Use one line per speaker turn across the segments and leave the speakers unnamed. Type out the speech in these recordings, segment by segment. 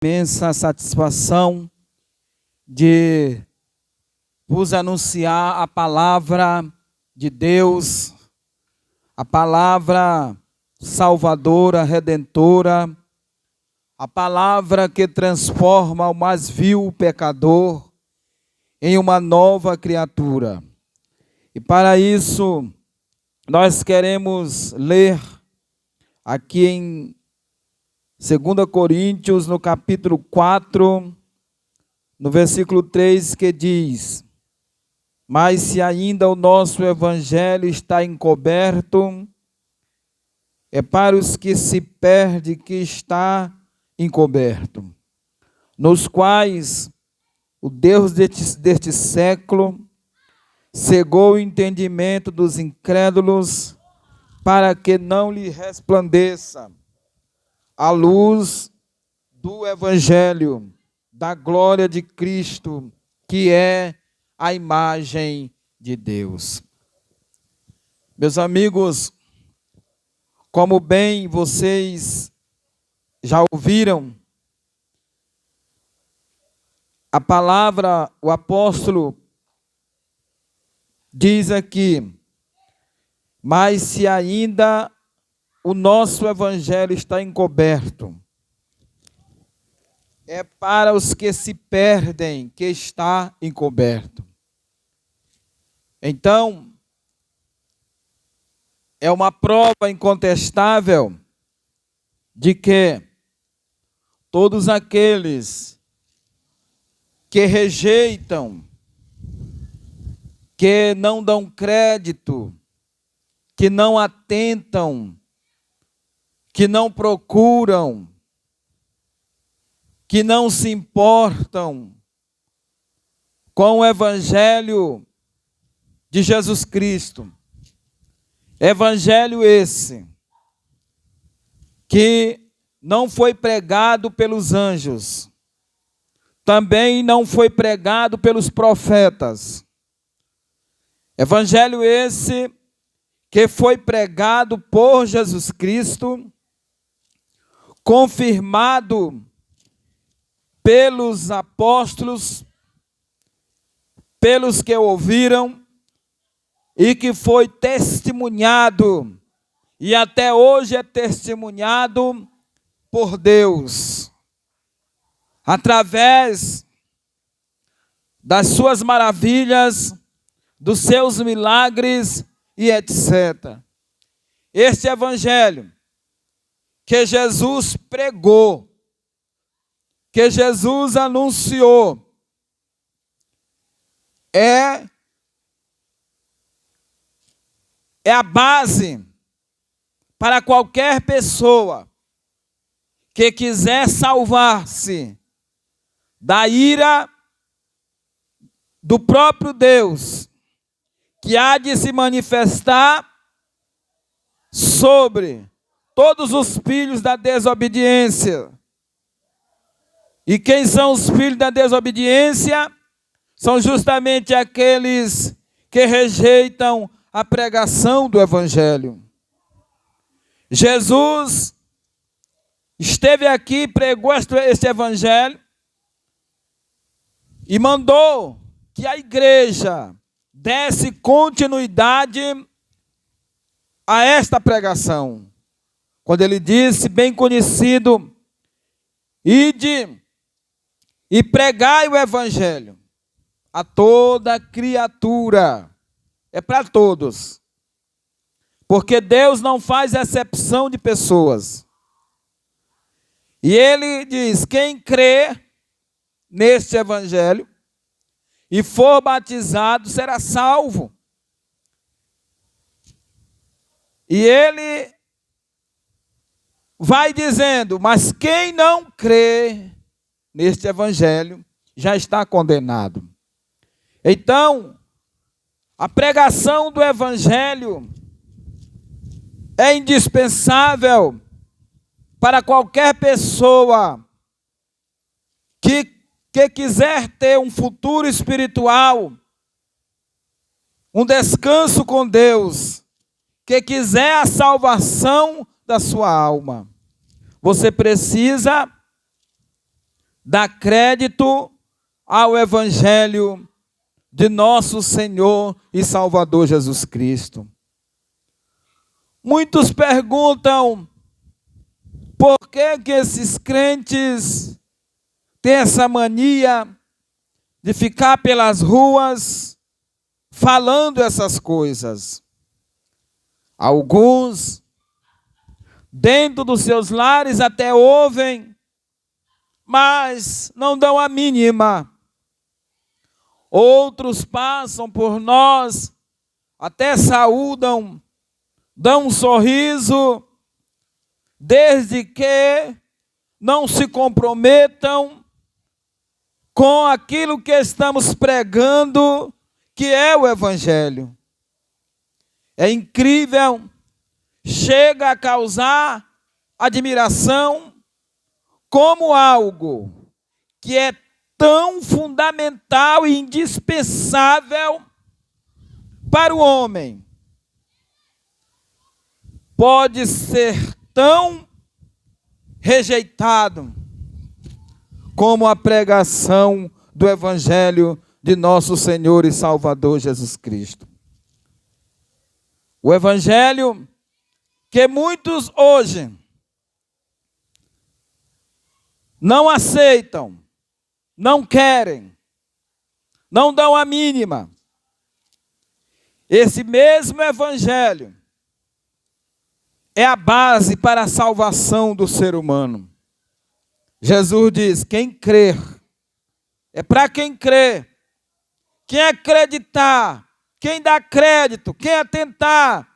Imensa satisfação de vos anunciar a palavra de Deus, a palavra salvadora, redentora, a palavra que transforma o mais vil pecador em uma nova criatura. E para isso, nós queremos ler aqui em 2 Coríntios, no capítulo 4, no versículo 3, que diz: mas se ainda o nosso evangelho está encoberto, é para os que se perdem que está encoberto, nos quais o Deus deste século cegou o entendimento dos incrédulos, para que não lhe resplandeça a luz do evangelho, da glória de Cristo, que é a imagem de Deus. Meus amigos, como bem vocês já ouviram, a palavra, o apóstolo diz aqui: mas se ainda o nosso evangelho está encoberto, é para os que se perdem que está encoberto. Então, é uma prova incontestável de que todos aqueles que rejeitam, que não dão crédito, que não atentam, que não procuram, que não se importam com o evangelho de Jesus Cristo. Evangelho esse que não foi pregado pelos anjos, também não foi pregado pelos profetas. Evangelho esse que foi pregado por Jesus Cristo, confirmado pelos apóstolos, pelos que ouviram, e que foi testemunhado, e até hoje é testemunhado por Deus, através das suas maravilhas, dos seus milagres e etc. Este evangelho que Jesus pregou, que Jesus anunciou, é a base para qualquer pessoa que quiser salvar-se da ira do próprio Deus, que há de se manifestar sobre todos os filhos da desobediência. E quem são os filhos da desobediência? São justamente aqueles que rejeitam a pregação do evangelho. Jesus esteve aqui, pregou este evangelho e mandou que a igreja desse continuidade a esta pregação. Quando ele disse, bem conhecido: ide e pregai o evangelho a toda criatura. É para todos. Porque Deus não faz exceção de pessoas. E ele diz: quem crê neste evangelho e for batizado será salvo. E ele vai dizendo: mas quem não crê neste evangelho já está condenado. Então, a pregação do evangelho é indispensável para qualquer pessoa que quiser ter um futuro espiritual, um descanso com Deus, que quiser a salvação da sua alma. Você precisa dá crédito ao Evangelho de nosso Senhor e Salvador Jesus Cristo. Muitos perguntam por que esses crentes têm essa mania de ficar pelas ruas falando essas coisas. Alguns, dentro dos seus lares, até ouvem, mas não dão a mínima. Outros passam por nós, até saúdam, dão um sorriso, desde que não se comprometam com aquilo que estamos pregando, que é o Evangelho. É incrível, chega a causar admiração, como algo que é tão fundamental e indispensável para o homem pode ser tão rejeitado como a pregação do Evangelho de nosso Senhor e Salvador Jesus Cristo. O Evangelho que muitos hoje não aceitam, não querem, não dão a mínima. Esse mesmo Evangelho é a base para a salvação do ser humano. Jesus diz: quem crer, é para quem crê, quem acreditar, quem dá crédito, quem atentar,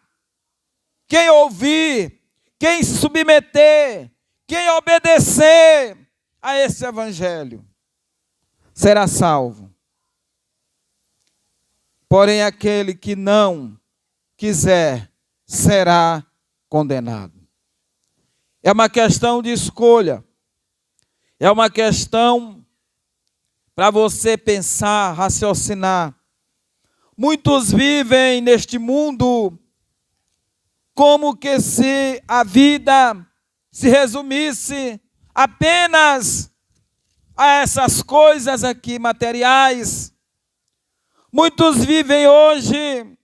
quem ouvir, quem se submeter, quem obedecer a esse Evangelho, será salvo. Porém, aquele que não quiser será condenado. É uma questão de escolha. É uma questão para você pensar, raciocinar. Muitos vivem neste mundo como que se a vida se resumisse apenas a essas coisas aqui materiais. Muitos vivem hoje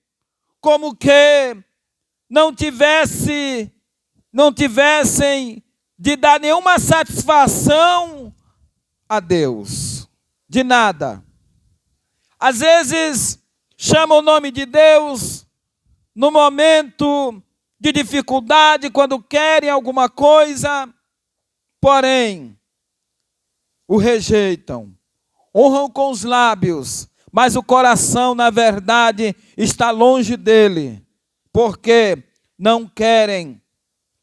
como que não tivessem de dar nenhuma satisfação a Deus, de nada. Às vezes chamam o nome de Deus no momento de dificuldade, quando querem alguma coisa, porém o rejeitam, honram com os lábios, mas o coração, na verdade, está longe dele, porque não querem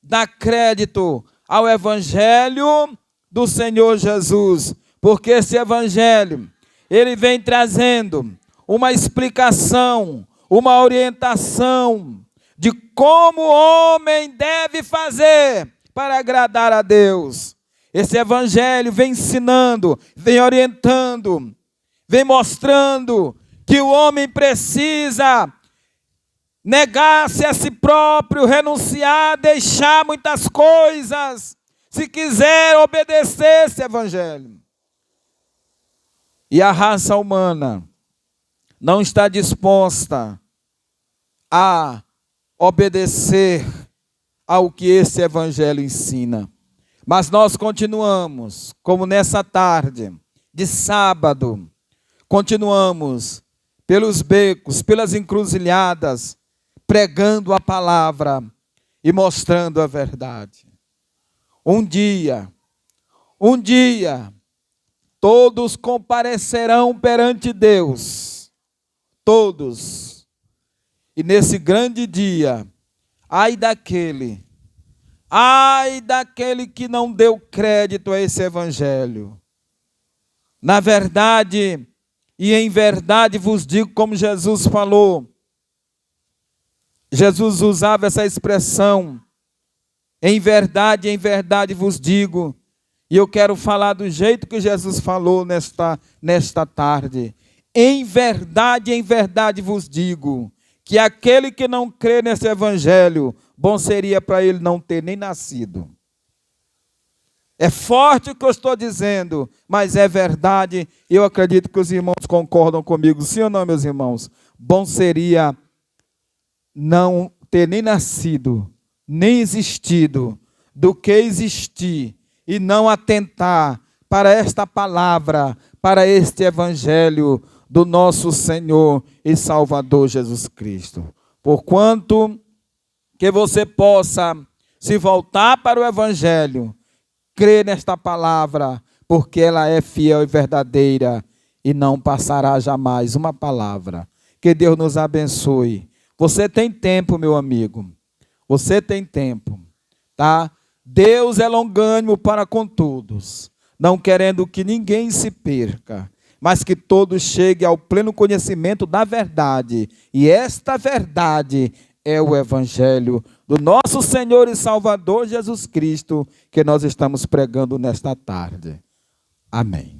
dar crédito ao Evangelho do Senhor Jesus, porque esse Evangelho, ele vem trazendo uma explicação, uma orientação de como o homem deve fazer para agradar a Deus. Esse Evangelho vem ensinando, vem orientando, vem mostrando que o homem precisa negar-se a si próprio, renunciar, deixar muitas coisas, se quiser obedecer esse Evangelho. E a raça humana não está disposta a obedecer ao que esse Evangelho ensina. Mas nós continuamos, como nessa tarde de sábado, continuamos pelos becos, pelas encruzilhadas, pregando a palavra e mostrando a verdade. Um dia, todos comparecerão perante Deus, todos. E nesse grande dia, ai daquele que não deu crédito a esse Evangelho. Na verdade, e em verdade vos digo, como Jesus falou, Jesus usava essa expressão, em verdade vos digo, e eu quero falar do jeito que Jesus falou nesta tarde. Em verdade vos digo, que aquele que não crê nesse Evangelho, bom seria para ele não ter nem nascido. É forte o que eu estou dizendo, mas é verdade. E eu acredito que os irmãos concordam comigo. Sim ou não, meus irmãos? Bom seria não ter nem nascido, nem existido, do que existir e não atentar para esta palavra, para este evangelho do nosso Senhor e Salvador Jesus Cristo. Porquanto que você possa se voltar para o evangelho, crer nesta palavra, porque ela é fiel e verdadeira e não passará jamais uma palavra. Que Deus nos abençoe. Você tem tempo, meu amigo. Você tem tempo, tá? Deus é longânimo para com todos, não querendo que ninguém se perca, mas que todos cheguem ao pleno conhecimento da verdade. E esta verdade é o evangelho do nosso Senhor e Salvador Jesus Cristo, que nós estamos pregando nesta tarde. Amém.